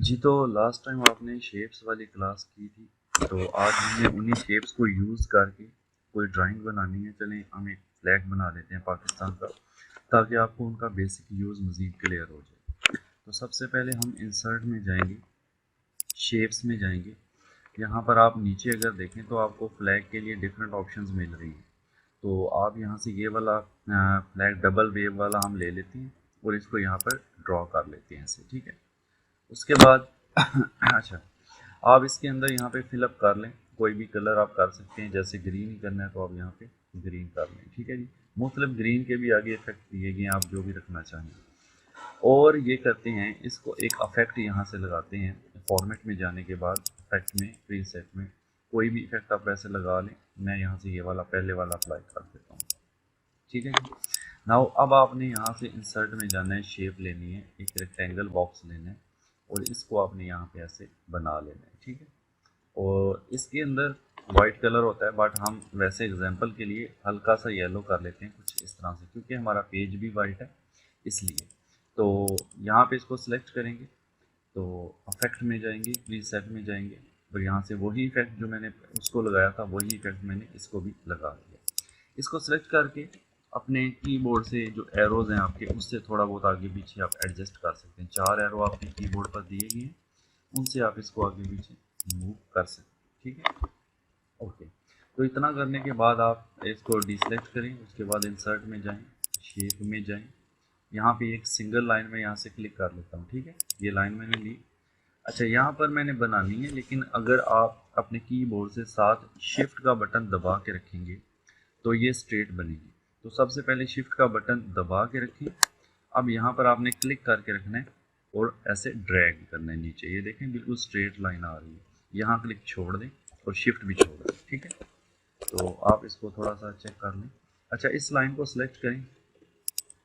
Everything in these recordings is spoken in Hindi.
जी, तो लास्ट टाइम आपने शेप्स वाली क्लास की थी, तो आज हमने उन्हीं शेप्स को यूज़ करके कोई ड्राइंग बनानी है। चलें हम एक फ्लैग बना लेते हैं पाकिस्तान का, ताकि आपको उनका बेसिक यूज़ मज़ीद क्लियर हो जाए। तो सबसे पहले हम इंसर्ट में जाएंगे, शेप्स में जाएंगे। यहाँ पर आप नीचे अगर देखें तो आपको फ्लैग के लिए डिफरेंट ऑप्शंस मिल रही हैं। तो आप यहाँ से ये वाला फ्लैग डबल वेव वाला हम ले लेते हैं और इसको यहाँ पर ड्रॉ कर लेते हैं ऐसे, ठीक है। उसके बाद अच्छा, आप इसके अंदर यहाँ पे फिलअप कर लें, कोई भी कलर आप कर सकते हैं। जैसे ग्रीन ही करना है तो आप यहाँ पे ग्रीन कर लें, ठीक है जी। मुख्तलिफ ग्रीन के भी आगे इफेक्ट दिए गए हैं, आप जो भी रखना चाहें। और ये करते हैं, इसको एक अफेक्ट यहाँ से लगाते हैं। फॉर्मेट में जाने के बाद इफेक्ट में, प्री सेट में कोई भी इफेक्ट आप वैसे लगा लें। मैं यहाँ से ये वाला पहले वाला अप्लाई कर देता हूँ, ठीक है जी। नाउ अब आपने यहाँ से इंसर्ट में जाना है, शेप लेनी है, एक रेक्टेंगल बॉक्स लेना है और इसको आपने यहाँ पे ऐसे बना लेना है, ठीक है। और इसके अंदर वाइट कलर होता है, बट हम वैसे एग्जांपल के लिए हल्का सा येलो कर लेते हैं कुछ इस तरह से, क्योंकि हमारा पेज भी वाइट है इसलिए। तो यहाँ पे इसको सिलेक्ट करेंगे, तो अफेक्ट में जाएंगे, प्रीसेट में जाएंगे और यहाँ से वही इफेक्ट जो मैंने उसको लगाया था वही इफेक्ट मैंने इसको भी लगा दिया। इसको सिलेक्ट करके अपने कीबोर्ड से जो एरोज हैं आपके, उससे थोड़ा बहुत आगे पीछे आप एडजस्ट कर सकते हैं। 4 एरो आपके कीबोर्ड पर दिए गए हैं, उनसे आप इसको आगे पीछे मूव कर सकते हैं, ठीक है। ओके, तो इतना करने के बाद आप इसको डिसेलेक्ट करें, उसके बाद इंसर्ट में जाएं, शेप में जाएं। यहाँ पे एक सिंगल लाइन में यहाँ से क्लिक कर लेता हूँ, ठीक है। ये लाइन मैंने ली। अच्छा, यहाँ पर मैंने बनानी है, लेकिन अगर आप अपने कीबोर्ड से साथ शिफ्ट का बटन दबा के रखेंगे तो ये स्ट्रेट बनेगी। तो सबसे पहले शिफ्ट का बटन दबा के रखें। अब यहाँ पर आपने क्लिक करके रखना है और ऐसे ड्रैग करना है नीचे। ये देखें बिल्कुल स्ट्रेट लाइन आ रही है। यहाँ क्लिक छोड़ दें और शिफ्ट भी छोड़ दें, ठीक है। तो आप इसको थोड़ा सा चेक कर लें। अच्छा, इस लाइन को सिलेक्ट करें।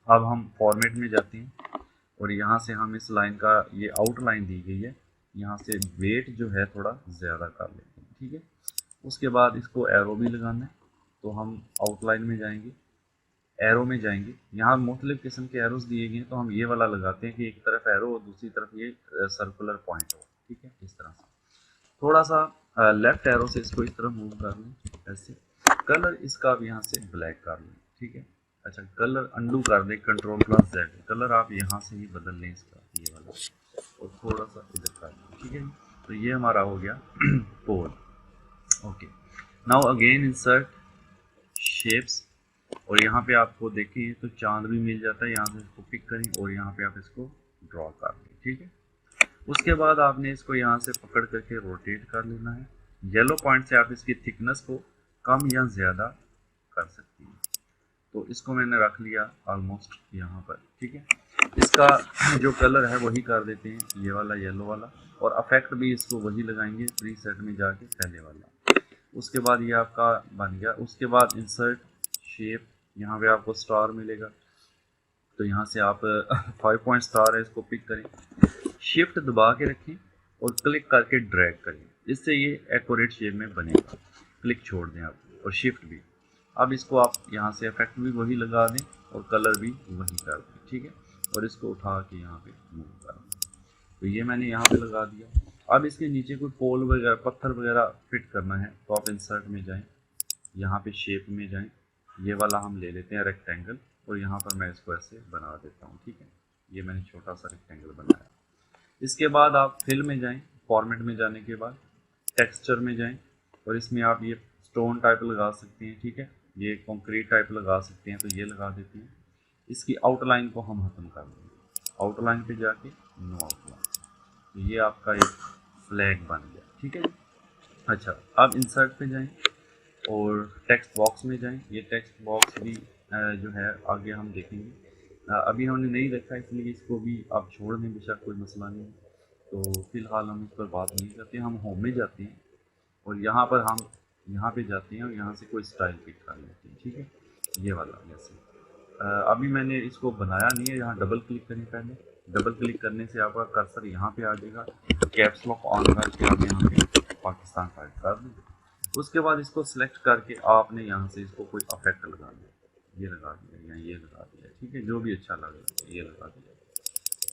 अब हम फॉर्मेट में जाते हैं और यहाँ से हम इस लाइन का, ये आउटलाइन दी गई है, यहाँ से वेट जो है थोड़ा ज़्यादा कर लेते हैं, ठीक है। उसके बाद इसको एरो भी लगाना है, तो हम आउटलाइन में जाएंगे, एरो में जाएंगे। यहाँ मुख्तलिफ किस्म के एरोज दिए गए हैं, तो हम ये वाला लगाते हैं कि एक तरफ एरो और दूसरी तरफ ये सर्कुलर पॉइंट हो, ठीक है। इस तरह से थोड़ा सा लेफ्ट एरो से इसको इस तरफ मूव कर लें ऐसे। कलर इसका अब यहाँ से ब्लैक कर लें, ठीक है। अच्छा, कलर अंडू कर दें, कंट्रोल प्लस जेड। कलर आप यहाँ से ही बदल लें इसका, ये वाला, और थोड़ा सा इधर कर लें, ठीक है। तो ये हमारा हो गया poll. Okay, now again insert, shapes, और यहाँ पे आपको देखिए तो चांद भी मिल जाता है। यहाँ से इसको पिक करें और यहाँ पे आप इसको ड्रॉ कर लें, ठीक है। उसके बाद आपने इसको यहाँ से पकड़ करके रोटेट कर लेना है। येलो पॉइंट से आप इसकी थिकनेस को कम या ज़्यादा कर सकती हैं। तो इसको मैंने रख लिया ऑलमोस्ट यहाँ पर, ठीक है। इसका जो कलर है वही कर देते हैं, ये वाला येलो वाला, और अफेक्ट भी इसको वही लगाएंगे प्री सेट में जाके पहले वाला। उसके बाद ये आपका बन गया। उसके बाद इंसर्ट, शेप, यहाँ पे आपको स्टार मिलेगा, तो यहाँ से आप 5 पॉइंट स्टार है, इसको पिक करें, शिफ्ट दबा के रखें और क्लिक करके ड्रैग करें। इससे ये एक्यूरेट शेप में बनेगा। क्लिक छोड़ दें आप और शिफ्ट भी। अब इसको आप यहाँ से इफेक्ट भी वही लगा दें और कलर भी वही कर दें, ठीक है। और इसको उठा के यहाँ पे मूव कर दें। तो ये मैंने यहाँ पे लगा दिया। अब इसके नीचे कोई पोल वगैरह, पत्थर वगैरह फिट करना है, तो आप इंसर्ट में जाएं, यहाँ पे शेप में जाएं, ये वाला हम ले लेते हैं रेक्टेंगल, और यहाँ पर मैं इसको ऐसे बना देता हूँ, ठीक है। ये मैंने छोटा सा रेक्टेंगल बनाया। इसके बाद आप फिल में जाएं, फॉर्मेट में जाने के बाद टेक्सचर में जाएं और इसमें आप ये स्टोन टाइप लगा सकते हैं, ठीक है। ये कंक्रीट टाइप लगा सकते हैं, तो ये लगा देते हैं। इसकी आउटलाइन को हम खत्म कर देंगे, आउटलाइन पे जाके नो आउटलाइन। तो ये आपका एक फ्लैग बन गया, ठीक है। अच्छा, अब इंसर्ट पे जाएं और टेक्स्ट बॉक्स में जाएं। ये टेक्स्ट बॉक्स भी जो है आगे हम देखेंगे। अभी हमने नहीं देखा, इसलिए इसको भी आप छोड़ दें, बेशक कोई मसला नहीं। तो फिलहाल हम इस पर बात नहीं करते। हम होम में जाते हैं और यहाँ पर हम यहाँ पे जाते हैं और यहाँ से कोई स्टाइल पिक कर लेते हैं, ठीक है। ये वाला जैसे अभी मैंने इसको बनाया नहीं है। यहाँ डबल क्लिक करें, पहले डबल क्लिक करने से आपका कर्सर यहाँ पे आ जाएगा। कैप्स लॉक ऑन करके आप यहाँ पे पाकिस्तान टाइप कर दें। उसके बाद इसको सिलेक्ट करके आपने यहाँ से इसको कोई अफेक्ट लगा दिया, ये लगा दिया या ये लगा दिया, ठीक है। जो भी अच्छा लगे ये लगा दिया।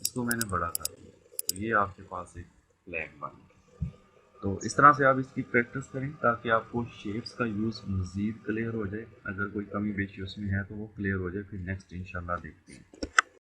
इसको मैंने बड़ा कर दिया, ये आपके पास एक फ्लैग बन गया। तो इस तरह से आप इसकी प्रैक्टिस करें ताकि आपको शेप्स का यूज़ मज़ीद क्लियर हो जाए। अगर कोई कमी बेशी उसमें है तो वो क्लियर हो जाए, फिर नेक्स्ट इंशाल्लाह देखते हैं।